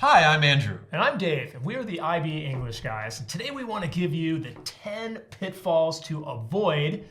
Hi, I'm Andrew. And I'm Dave, and we are the IB English guys. And today we want to give you the 10 pitfalls to avoid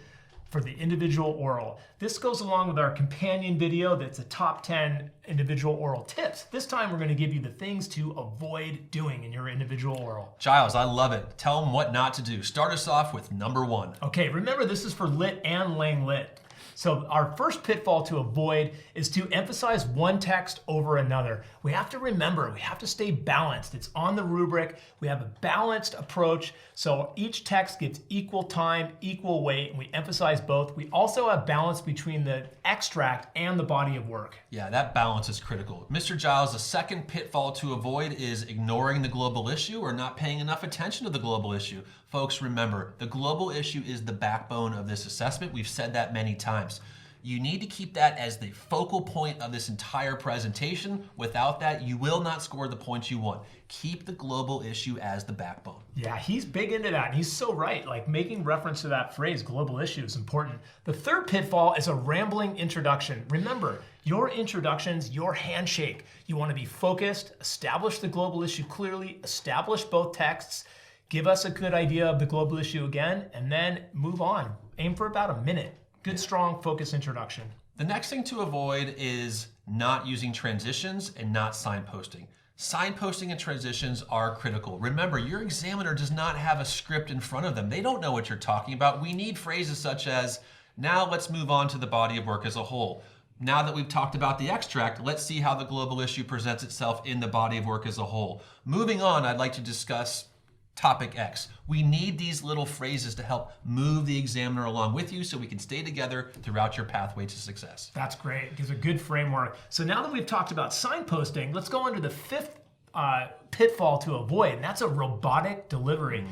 for the individual oral. This goes along with our companion video that's a top 10 individual oral tips. This time we're going to give you the things to avoid doing in your individual oral. Giles, I love it. Tell them what not to do. Start us off with number one. Okay, remember this is for lit and lang lit. So our first pitfall to avoid is to emphasize one text over another. We have to remember, we have to stay balanced. It's on the rubric. We have a balanced approach. So each text gets equal time, equal weight, and we emphasize both. We also have balance between the extract and the body of work. Yeah, that balance is critical. Mr. Giles, the second pitfall to avoid is ignoring the global issue or not paying enough attention to the global issue. Folks, remember, the global issue is the backbone of this assessment. We've said that many times. You need to keep that as the focal point of this entire presentation. Without that, you will not score the points you want. Keep the global issue as the backbone. Yeah, he's big into that, and he's so right. Like, making reference to that phrase, global issue, is important. The third pitfall is a rambling introduction. Remember, your introductions, your handshake. You want to be focused, establish the global issue clearly, establish both texts, give us a good idea of the global issue again, and then move on. Aim for about a minute. Good, strong, focused introduction. The next thing to avoid is not using transitions and not signposting. Signposting and transitions are critical. Remember, your examiner does not have a script in front of them. They don't know what you're talking about. We need phrases such as, now let's move on to the body of work as a whole. Now that we've talked about the extract, let's see how the global issue presents itself in the body of work as a whole. Moving on, I'd like to discuss topic X. We need these little phrases to help move the examiner along with you so we can stay together throughout your pathway to success. That's great. It gives a good framework. So now that we've talked about signposting, let's go into the fifth pitfall to avoid, and that's a robotic delivery.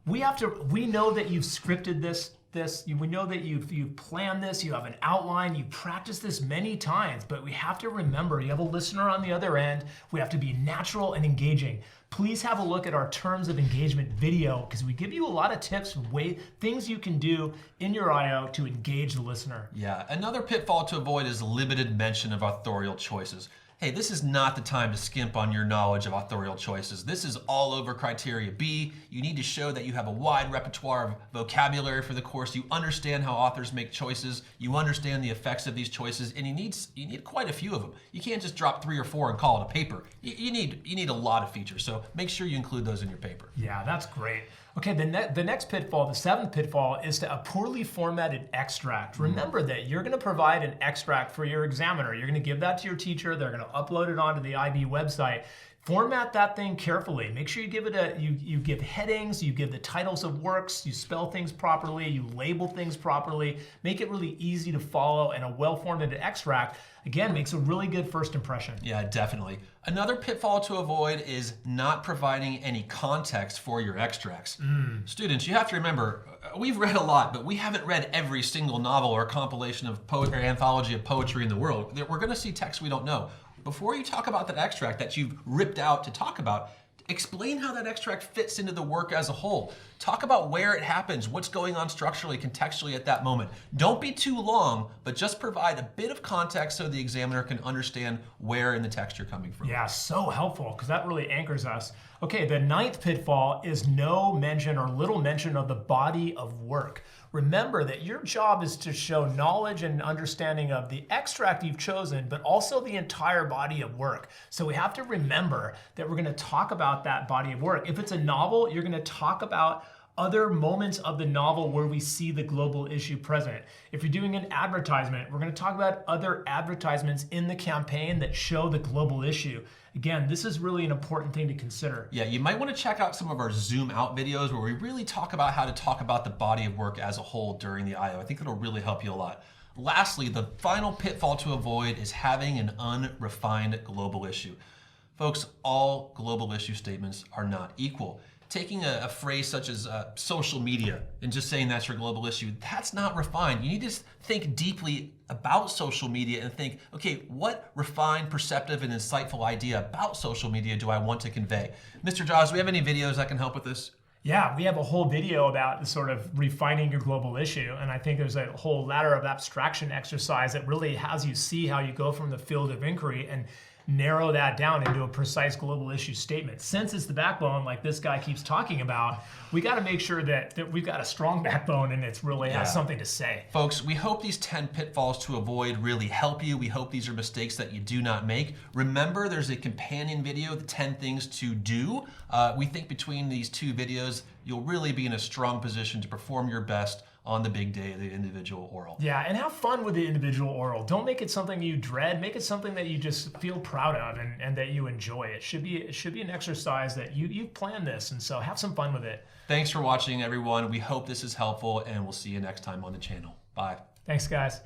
We know that you've scripted this. We know that you've planned this, you have an outline, you practiced this many times, but we have to remember you have a listener on the other end. We have to be natural and engaging. Please have a look at our terms of engagement video because we give you a lot of tips, things you can do in your IO to engage the listener. Yeah, another pitfall to avoid is limited mention of authorial choices. Hey, this is not the time to skimp on your knowledge of authorial choices. This is all over criteria B. You need to show that you have a wide repertoire of vocabulary for the course. You understand how authors make choices. You understand the effects of these choices, and you need quite a few of them. You can't just drop 3 or 4 and call it a paper. You need a lot of features, so make sure you include those in your paper. Yeah, that's great. Okay, the next pitfall, the seventh pitfall, is to a poorly formatted extract. Remember that you're going to provide an extract for your examiner. You're going to give that to your teacher. They're going to upload it onto the IB website. Format that thing carefully. Make sure you give it you give headings, you give the titles of works, you spell things properly, you label things properly. Make it really easy to follow, and a well-formatted extract, again, makes a really good first impression. Yeah, definitely. Another pitfall to avoid is not providing any context for your extracts. Students, you have to remember, we've read a lot, but we haven't read every single novel or compilation of or anthology of poetry in the world. We're going to see texts we don't know. Before you talk about that extract that you've ripped out to talk about, explain how that extract fits into the work as a whole. Talk about where it happens, what's going on structurally, contextually at that moment. Don't be too long, but just provide a bit of context so the examiner can understand where in the text you're coming from. Yeah, so helpful because that really anchors us. Okay, the ninth pitfall is no mention or little mention of the body of work. Remember that your job is to show knowledge and understanding of the extract you've chosen, but also the entire body of work. So we have to remember that we're going to talk about that body of work. If it's a novel, you're going to talk about other moments of the novel where we see the global issue present. If you're doing an advertisement, we're going to talk about other advertisements in the campaign that show the global issue. Again, this is really an important thing to consider. Yeah, you might want to check out some of our zoom out videos where we really talk about how to talk about the body of work as a whole during the IO. I think it'll really help you a lot. Lastly, the final pitfall to avoid is having an unrefined global issue. Folks, all global issue statements are not equal. Taking a phrase such as social media and just saying that's your global issue, that's not refined. You need to think deeply about social media and think, okay, what refined, perceptive, and insightful idea about social media do I want to convey? Mr. Giles, do we have any videos that can help with this? Yeah, we have a whole video about sort of refining your global issue, and I think there's a whole ladder of abstraction exercise that really has you see how you go from the field of inquiry and narrow that down into a precise global issue statement. Since it's the backbone, like this guy keeps talking about, we got to make sure that we've got a strong backbone and it's really has something to say. Folks, we hope these 10 pitfalls to avoid really help you. We hope these are mistakes that you do not make. Remember, there's a companion video, the 10 things to do. We think between these 2 videos, you'll really be in a strong position to perform your best on the big day of the individual oral. Yeah, and have fun with the individual oral. Don't make it something you dread. Make it something that you just feel proud of and that you enjoy. It should be an exercise that you've planned this, and so have some fun with it. Thanks for watching, everyone. We hope this is helpful, and we'll see you next time on the channel. Bye. Thanks, guys.